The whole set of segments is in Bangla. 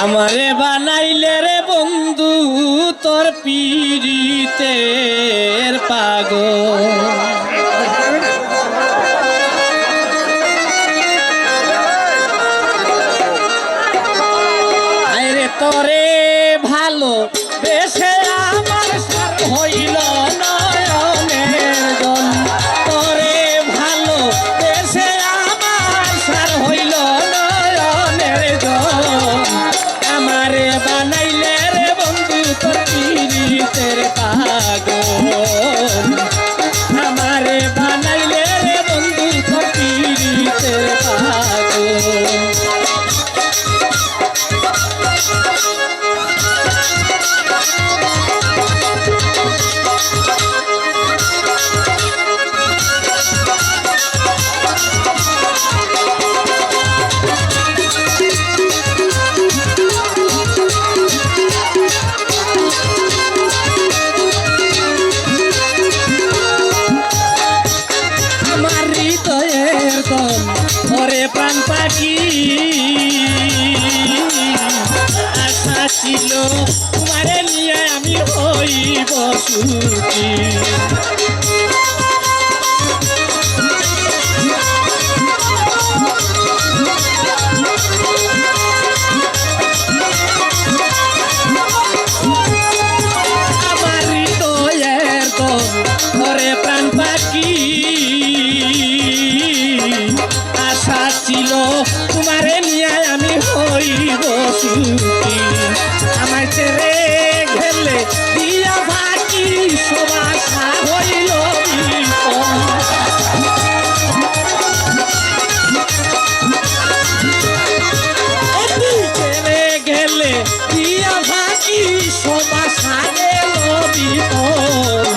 আমারে বানাইলে রে বন্ধু তোর পীড়িতের পাগল আরে তোরে ভালো বেশে আমার সার হইল নয়নের জল তোরে ভালো বেশে আমার সার হইল নয়নের জল আমারে বানাইলে রে বন্ধু তোর পীড়িতের পাগল আমারে বানাইলে রে বন্ধু তোর পীড়িতের পাগল প্রাণ পাখি আশা ছিল তোমারে নিয়ে আমি হইব সুখী আমার হৃদয়ের ঘরে প্রাণ পাখি আশা ছিল তোমারে নিয়ে আমি হইব সুখী আমার ছেড়ে গেলে দিয়া বাকি সব আশা হইল ছেড়ে গেলে দিয়া বাকি সব আশা গেল বিপদ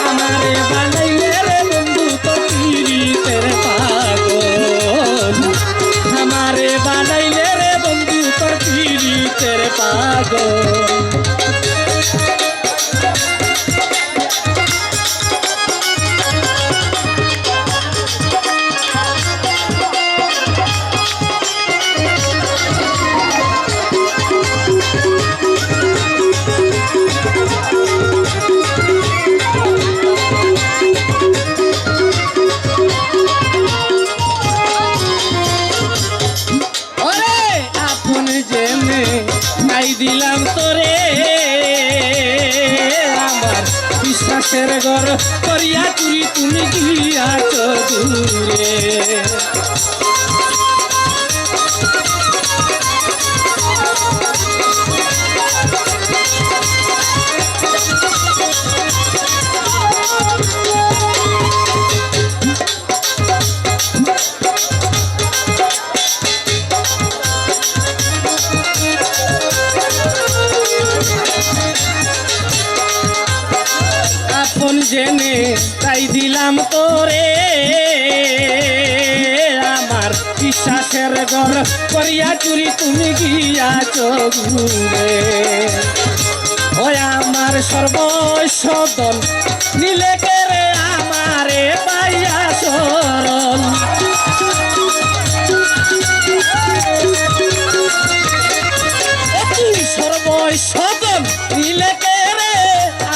আমারে বানাইলে রে বন্ধু তোর পীড়িতের পাগল আমারে বানাইলে রে বন্ধু তোর পীড়িতের পাগল দিলাম তোরে আমার বিশ্বাসের ঘর করিয়া চুরি তুমি গিয়াছ দূরে জেনে তাই দিলাম তোরে আমার বিশ্বাসের ঘর করিয়া চুরি তুমি গিয়াছ ঘুরে ওই আমার সর্বসদন নীলে কেরে আমারে পাইয়া সরল সর্বসদন নীলে কেরে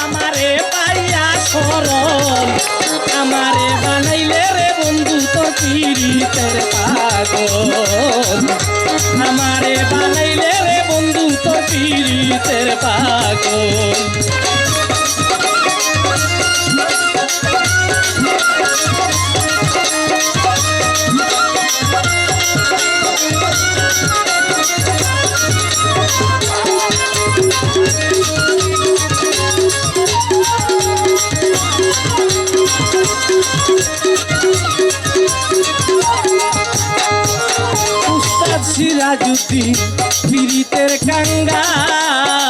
আমারে পাইয়া সরল আমারে বানাইলে রে বন্ধু তোর পীড়িতের পাগল আমারে বানাইলে রে বন্ধু তোর পীড়িতের পাগল সিরাজুদ্দি পীড়িতের কাঙ্গাল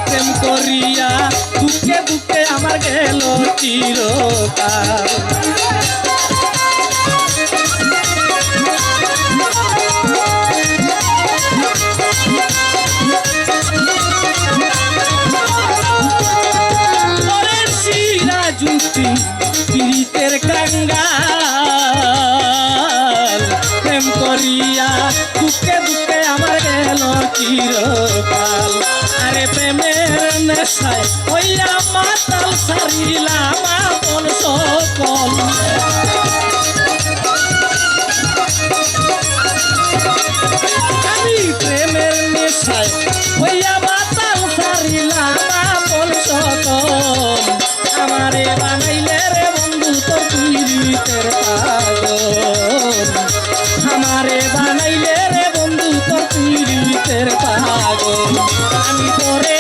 প্রেম করিয়া দুঃখে দুঃখে আমার গেল চিরকাল সিরাজুদ্দি পীড়িতের কাঙ্গাল প্রেম করিয়া দুঃখে দুঃখে আমার চিরকাল। আরে প্রেমের নেশায় হইয়া মাতাল সারিলাম আপন সকল। আমি প্রেমের নেশায় হইয়া মাতাল সারিলাম আপন সকল। আমারে বানাইলে রে বন্ধু তোর পীড়িতের পাগল। আমারে বানাইলে রে বন্ধু তোর পীড়িতের পাগল। আমি তোরে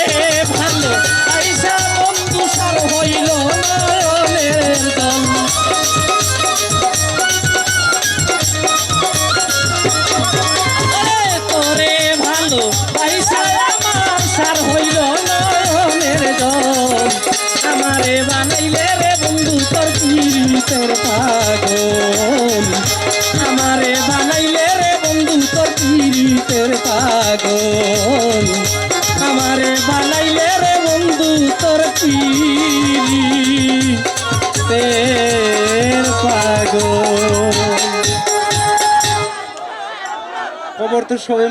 ভালো আইসা বন্ধু সার হইল নয়নের জল। তোরে ভালো আইসা আমার সার হইল নয়নের জল। আমারে বানাইলে রে বন্ধু তোর পীড়িতের পাগল। আমারে বানাইলে রে বন্ধু তোর পীড়িতের পাগল। আমারে বানাইলে রে বন্ধু তোর পীড়িতের পাগল। খবর তো সবাই